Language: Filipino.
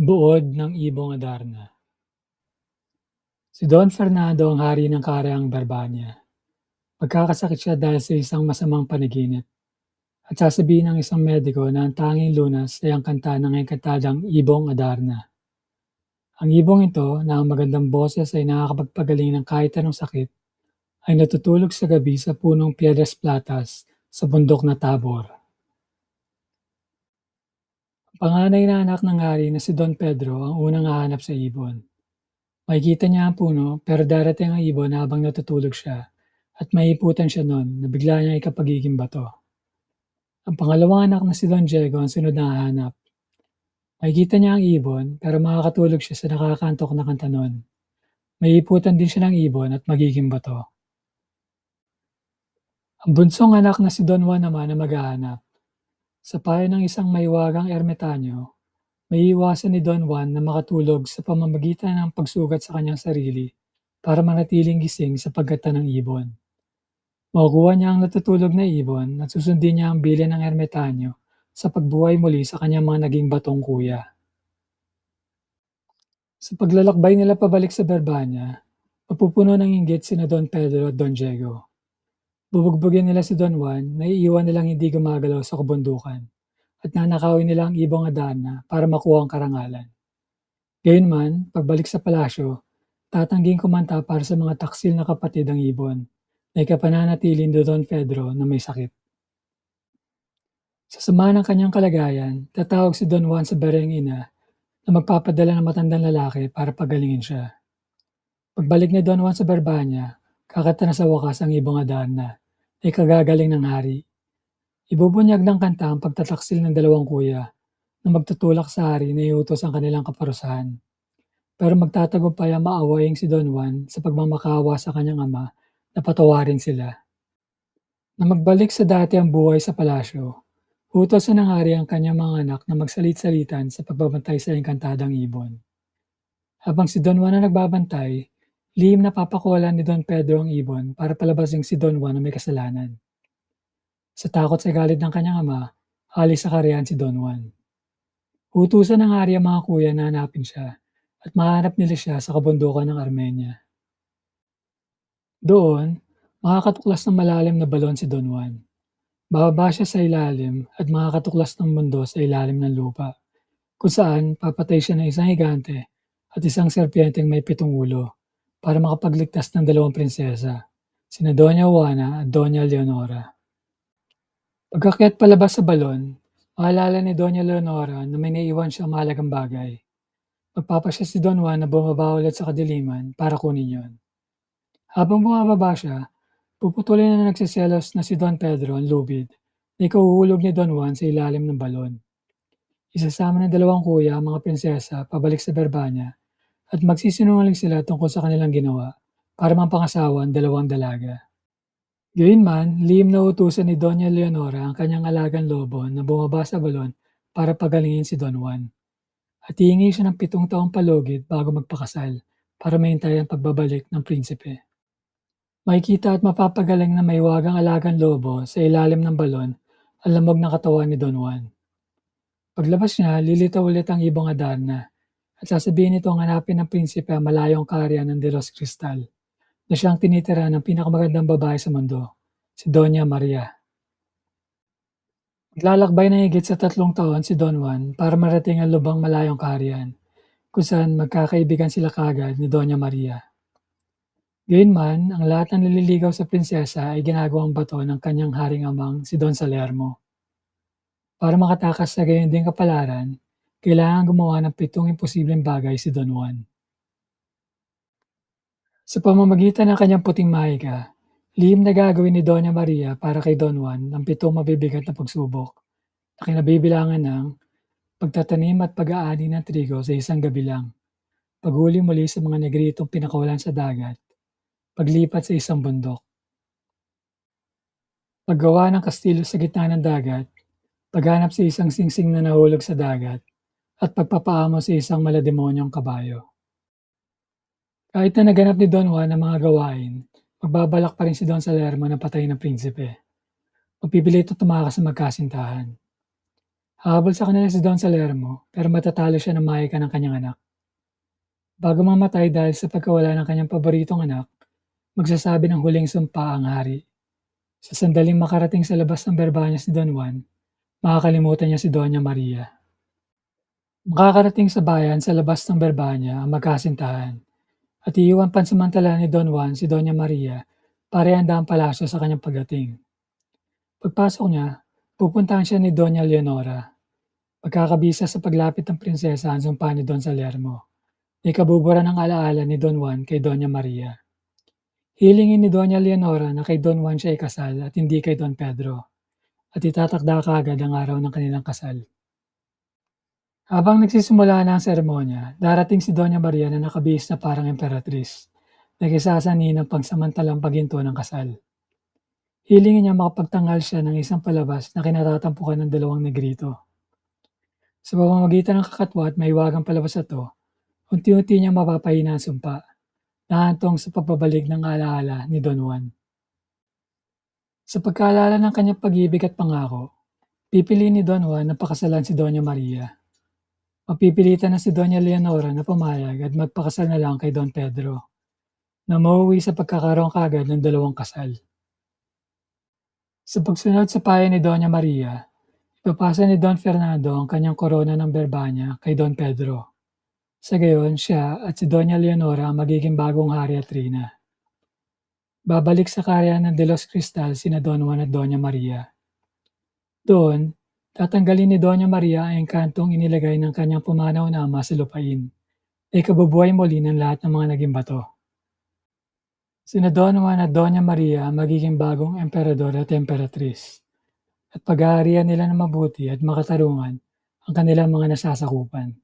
Buod ng Ibong Adarna. Si Don Fernando ang hari ng Karaang Barbania. Magkakasakit siya dahil sa isang masamang panaginip at sasabihin ng isang mediko na ang tanging lunas ay ang kanta ng engkantadang Ibong Adarna. Ang ibong ito na ang magandang boses ay nakakapagpagaling ng kahit anong sakit ay natutulog sa gabi sa punong Piedras Platas sa bundok na Tabor. Ang panganay na anak ng hari na si Don Pedro ang unang hahanap sa ibon. Makikita niya ang puno pero darating ang ibon habang natutulog siya at maiiputan siya nun na bigla niyang ikapagiging bato. Ang pangalawang anak na si Don Diego ang sunod na hahanap. Makikita niya ang ibon pero makakatulog siya sa nakakantok na kanta nun. Maiiputan din siya ng ibon at magiging bato. Ang bunsong anak na si Don Juan naman ang maghahanap. Sa payo ng isang maiwagang ermitanyo, maiiwasan ni Don Juan na makatulog sa pamamagitan ng pagsugat sa kanyang sarili para manatiling gising sa pagkanta ng ibon. Makukuha niya ang natutulog na ibon at susundin niya ang bilin ng ermitanyo sa pagbuhay muli sa kanyang mga naging batong kuya. Sa paglalakbay nila pabalik sa Barbania, mapupuno ng inggit sina Don Pedro at Don Diego. Bubugbugin nila si Don Juan na iiwan nilang hindi gumagalaw sa kabundukan at nanakawin nila ang ibong Adarna para makuha ang karangalan. Gayunman, pagbalik sa palasyo, tatangging kumanta para sa mga taksil na kapatid ang ibon na ikapananatili ni Don Pedro na may sakit. Sa sama ng kanyang kalagayan, tatawag si Don Juan sa bereng ina na magpapadala ng matandang lalaki para pagalingin siya. Pagbalik ni Don Juan sa Barbania, kakanta na sa wakas ang ibong Adarna na ikagagaling ng hari. Ibubunyag ng kanta ang pagtataksil ng dalawang kuya na magtutulak sa hari na iutos ang kanilang kaparusahan. Pero magtatagumpay ang maawaing si Don Juan sa pagmamakawa sa kanyang ama na patawarin sila. Na magbalik sa dati ang buhay sa palasyo, utos ng hari ang kanyang mga anak na magsalit-salitan sa pagbabantay sa engkantadang ibon. Habang si Don Juan ang nagbabantay, lihim na papakuwalan ni Don Pedro ang ibon para palabasing si Don Juan na may kasalanan. Sa takot sa galit ng kanyang ama, alis sa karyan si Don Juan. Utusan ng hari ang mga kuya na hanapin siya at mahanap nila siya sa kabundukan ng Armenia. Doon, makakatuklas ng malalim na balon si Don Juan. Bababa siya sa ilalim at makakatuklas ng mundo sa ilalim ng lupa, kung saan papatay siya ng isang higante at isang serpyenteng may 7 ulo para makapagligtas ng 2 prinsesa, sina Doña Juana at Doña Leonora. Pagkakyat palabas sa balon, maalala ni Doña Leonora na may naiwan siyang mahalagang bagay. Magpapasya si Don Juan na bumaba ulit sa kadiliman para kunin yon. Habang bumababa siya, puputulin na nagsiselos na si Don Pedro ang lubid na ikahuhulog ni Don Juan sa ilalim ng balon. Isasama ng 2 kuya ang mga prinsesa pabalik sa Barbania at magsisinungaling sila tungkol sa kanilang ginawa para mapangasawa ang 2 dalaga. Gayunman, lihim na utusan ni Doña Leonora ang kanyang alagang lobo na bumaba sa balon para pagalingin si Don Juan. At hihingi siya ng 7 taong palugid bago magpakasal para mahintay ang pagbabalik ng prinsipe. Makikita at mapapagaling na may wagang alagang lobo sa ilalim ng balon ang lamog na katawan ni Don Juan. Paglabas niya, lilitaw ulit ang ibong Adarna at sasabihin nitong hanapin ng prinsipe ang malayong karya ng De Los Cristal na siyang tinitira ng pinakamagandang babae sa mundo, si Doña Maria. Maglalakbay ng higit sa 3 taon si Don Juan para marating ang lubang malayong kaharian, kung saan magkakaibigan sila kaagad ni Doña Maria. Gayunman, ang lahat ng naliligaw sa prinsesa ay ginagawang bato ng kanyang haring amang si Don Salermo. Para makatakas sa gayon ding kapalaran, kailangan gumawa ng 7 imposibleng bagay si Don Juan. Sa pamamagitan ng kanyang puting mahika, lihim na gagawin ni Doña Maria para kay Don Juan ang 7 mabibigat na pagsubok na kinabibilangan ng pagtatanim at pag-aani ng trigo sa isang gabi lang, paghuli muli sa mga negritong pinakawalan sa dagat, paglipat sa isang bundok, paggawa ng kastilyo sa gitna ng dagat, paghanap sa isang singsing na nahulog sa dagat, at pagpapaamo sa isang malademonyong kabayo. Kahit na naganap ni Don Juan ang mga gawain, magbabalak pa rin si Don Salermo na patayin ng prinsipe. Magpipilit at tumakas sa magkasintahan. Hahabol sa kanila si Don Salermo pero matatalo siya ng mahika ng kanyang anak. Bago mamatay dahil sa pagkawala ng kanyang paboritong anak, magsasabi ng huling sumpa ang hari. Sa sandaling makarating sa labas ng berbanya si Don Juan, makakalimutan niya si Doña Maria. Makakarating sa bayan sa labas ng berbanya ang magkasintahan at iiwan pansamantala ni Don Juan si Doña Maria para ihanda ang palasyo sa kanyang pagdating. Pagpasok niya, pupuntahan siya ni Doña Leonora. Pagkakabisa sa paglapit ng prinsesa ang sumpa ni Don Salermo. Ikabubura ng alaala ni Don Juan kay Doña Maria. Hilingin ni Doña Leonora na kay Don Juan siya ikasal at hindi kay Don Pedro, at itatakda kaagad ang araw ng kanilang kasal. Habang nagsisimula na ang seremonya, darating si Doña Maria na nakabihis na parang emperatris, nagkisasani ng pagsamantalang paghinto ng kasal. Hilingin niya makapagtanghal siya ng isang palabas na kinatatampukan ng dalawang negrito. Sa pamamagitan ng kakatwa at maiwagang palabas na 'to, unti-unti niyang mapapahina ang sumpa, nahahantong sa pagbabalik ng alaala ni Don Juan. Sa pagkaalala ng kanyang pag-ibig at pangako, pipiliin ni Don Juan na pakasalan si Doña Maria. Mapipilitan na si Doña Leonora na pumayag at magpakasal na lang kay Don Pedro, na mauuwi sa pagkakaroon kaagad ng dalawang kasal. Sa pagsunod sa payo ni Doña Maria, ipapasa ni Don Fernando ang kanyang korona ng berbanya kay Don Pedro. Sa gayon, siya at si Doña Leonora ang magiging bagong hari at reyna. Babalik sa karyan ng De Los Cristal sina Don Juan at Doña Maria. Doon, tatanggalin ni Doña Maria ang engkantong inilagay ng kanyang pumanaw na ama sa lupain, ay kabubuhay muli ng lahat ng mga naging bato. Sina Don Juan at Doña Maria ang magiging bagong emperador at emperatris, at pag-aarian nila ng mabuti at makatarungan ang kanilang mga nasasakupan.